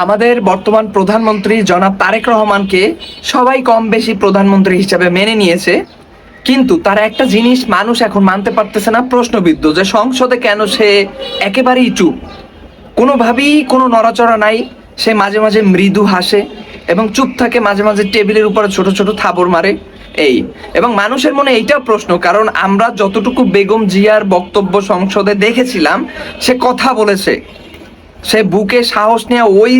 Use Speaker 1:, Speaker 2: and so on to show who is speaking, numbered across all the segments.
Speaker 1: আমাদের বর্তমান প্রধানমন্ত্রী জনাব তারেক রহমানকে সবাই কম বেশি প্রধানমন্ত্রী হিসেবে মেনে নিয়েছে, কিন্তু তার একটা জিনিস মানুষ এখন মানতে পারতেছে না, প্রশ্নবিদ্ধ, যে সংসদে কেন সে একেবারেই চুপ, কোনোভাবেই কোনো নড়াচড়া নাই। সে মাঝে মাঝে মৃদু হাসে এবং চুপ থাকে, মাঝে মাঝে টেবিলের উপরে ছোট ছোট থাবড় মারে। এই এবং মানুষের মনে এইটাও প্রশ্ন, কারণ আমরা যতটুকু বেগম জিয়ার বক্তব্য সংসদে দেখেছিলাম, সে কথা বলেছে, সে বুকে সাহস নিয়ে ওই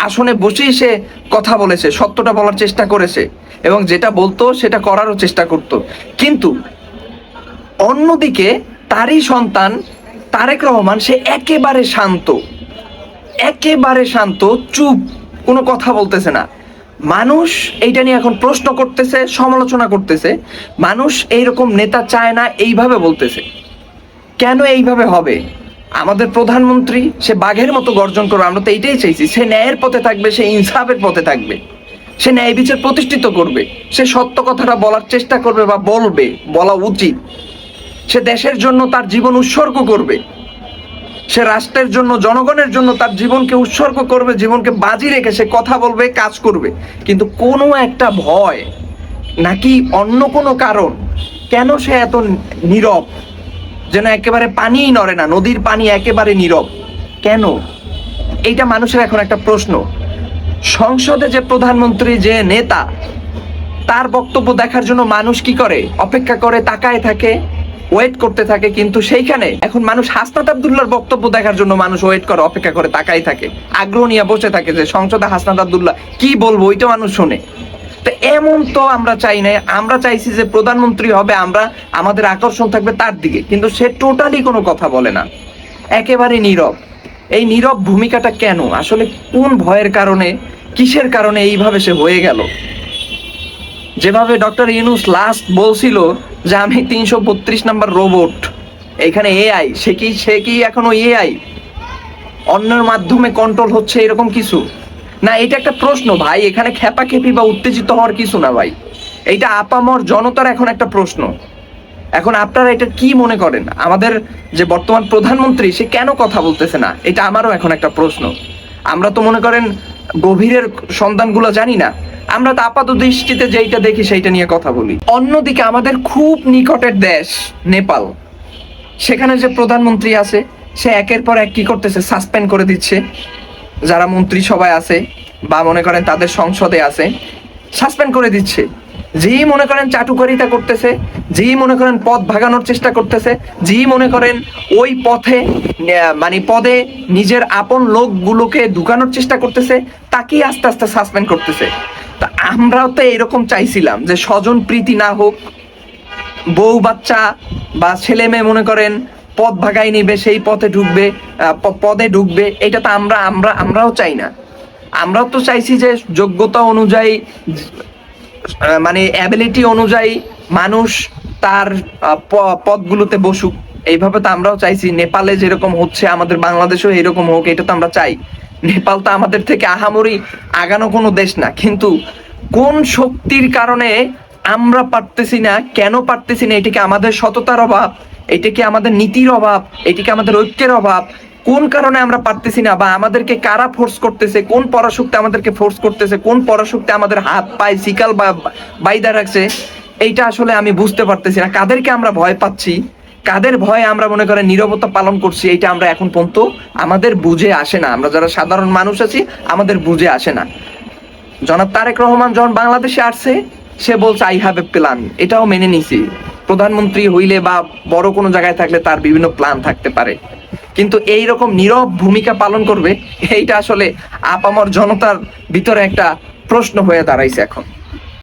Speaker 1: আসনে বসেই সে কথা বলেছে, সত্যটা বলার চেষ্টা করেছে এবং যেটা বলতো সেটা করারও চেষ্টা করত। কিন্তু অন্যদিকে তারই সন্তান তারেক রহমান, সে একেবারে শান্ত, একেবারে শান্ত, চুপ, কোনো কথা বলতেছে না। মানুষ এইটা নিয়ে এখন প্রশ্ন করতেছে, সমালোচনা করতেছে। মানুষ এইরকম নেতা চায় না, এইভাবে বলতেছে। কেন এইভাবে হবে? আমাদের প্রধানমন্ত্রী সে বাঘের মতো গর্জন করবে, আমরা তো এইটাই চাইছি। সে ন্যায়ের পথে থাকবে, সে ইনসাফের পথে থাকবে, সে ন্যায় বিচার প্রতিষ্ঠিত করবে, সে সত্য কথাটা বলার চেষ্টা করবে বা বলবে, বলা উচিত। সে দেশের জন্য তার জীবন উৎসর্গ করবে, সে রাষ্ট্রের জন্য, জনগণের জন্য তার জীবনকে উৎসর্গ করবে, জীবনকে বাজি রেখে সে কথা বলবে, কাজ করবে। কিন্তু কোনো একটা ভয় নাকি অন্য কোনো কারণ, কেন সে এত নীরব, যেন একেবারে পানিই নড়ে না, নদীর পানি একেবারে নীরব কেন? এইটা মানুষের এখন একটা প্রশ্ন। সংসদে যে প্রধানমন্ত্রী, যে নেতা, তার বক্তব্য দেখার জন্য মানুষ কি করে? অপেক্ষা করে, তাকায় থাকে, ওয়েট করতে থাকে। কিন্তু সেইখানে এখন মানুষ হাসনাত আব্দুল্লাহর বক্তব্য দেখার জন্য মানুষ ওয়েট করে, অপেক্ষা করে, তাকাই থাকে, আগ্রহ নিয়ে বসে থাকে যে সংসদে হাসনাত আব্দুল্লাহ কি বলবো, ওইটা মানুষ শোনে। তো এমন তো আমরা চাই না, আমরা চাইছি যে প্রধানমন্ত্রী হবে, আমরা আমাদের আকর্ষণ থাকবে তার দিকে, কিন্তু সে টোটালি কোনো কথা বলে না, একেবারে নীরব। এই নীরব ভূমিকাটা কেন? আসলে কোন ভয়ের কারণে, কিসের কারণে এইভাবে সে হয়ে গেল? যেভাবে ডক্টর ইউনূস লাস্ট বলছিল যে আমি ৩৩২ নাম্বার রোবট, এখানে এআই, সে কি এখনো এআই, অন্যের মাধ্যমে কন্ট্রোল হচ্ছে, এরকম কিছু না? এটা একটা প্রশ্ন ভাই, এখানে খেপাখেপি বা উত্তেজিত হওয়ার কিছু না ভাই, এইটা আপামর জনতার এখন একটা প্রশ্ন। এখন আপনারা এটা কি মনে করেন? আমাদের যে বর্তমান প্রধানমন্ত্রী, সে কেন কথা বলতেছে না, এটা আমারও এখন একটা প্রশ্ন। আমরা তো মনে করেন গভীরের সন্ধানগুলো জানি না, আমরা তো আপাত দৃষ্টিতে যেইটা দেখি সেইটা নিয়ে কথা বলি। অন্যদিকে আমাদের খুব নিকটের দেশ নেপাল, সেখানে যে প্রধানমন্ত্রী আছে, সে একের পর এক কি করতেছে, সাসপেন্ড করে দিচ্ছে যারা মন্ত্রী সভায় আছে বা মনে করেন তাদের সংসদে আছে, সাসপেন্ড করে দিচ্ছে। যেই মনে করেন চাটুকারিতা করতেছে, যেই মনে করেন পদ ভাগানোর চেষ্টা করতেছে, যেই মনে করেন ওই পথে মানে পদে নিজের আপন লোকগুলোকে ঢুকানোর চেষ্টা করতেছে, তাকেই আস্তে আস্তে সাসপেন্ড করতেছে। তা আমরাও তো এরকম চাইছিলাম যে স্বজন প্রীতি না হোক, বউ বাচ্চা বা ছেলে মেয়ে মনে করেন পদ ভাগাই নিবে, সেই পথে ঢুকবে, পদে ঢুকবে। এটা তো আমরাও চাই না। আমরাও তো চাইছি যে যোগ্যতা অনুযায়ী, মানে অ্যাবিলিটি অনুযায়ী মানুষ তার পদগুলোতে বসুক। এইভাবে তো আমরাও চাইছি। নেপালে যেরকম হচ্ছে আমাদের বাংলাদেশেও এরকম হোক, এটা তো আমরা চাই। নেপাল তো আমাদের থেকে আহামরি আগানো কোনো দেশ না, কিন্তু কোন শক্তির কারণে আমরা পারতেছি না? কেন পারতেছি না? এটা কি আমাদের সততার অভাব? এটা কি আমাদের নীতির অভাব? এটা কি আমাদের ঐক্যের অভাব? কোন কারণে আমরা পারতেছি না? বা আমাদেরকে কারা ফোর্স করতেছে? কোন পরাশক্তি আমাদেরকে ফোর্স করতেছে? কোন পরাশক্তি আমাদের হাত পায়ে শিকাল বা বাইদা রাখছে? এইটা আসলে আমি বুঝতে পারতেছি না। কাদেরকে আমরা ভয় পাচ্ছি, কাদের ভয়ে আমরা মনে করেন নীরবতা পালন করছি, এইটা আমরা এখন পর্যন্ত আমাদের বুঝে আসে না। আমরা যারা সাধারণ মানুষ আছি, আমাদের বুঝে আসে না। জনাব তারেক রহমান যখন বাংলাদেশে আসছে, সে বলছে আই হ্যাভ এ প্ল্যান, এটাও মেনে নিছি। প্রধানমন্ত্রী হইলে বা বড় কোনো জায়গায় থাকলে তার বিভিন্ন প্ল্যান থাকতে পারে, কিন্তু এই রকম নীরব ভূমিকা পালন করবে, এইটা আসলে আপামর জনতার ভিতরে একটা প্রশ্ন হয়ে দাঁড়াইছে এখন।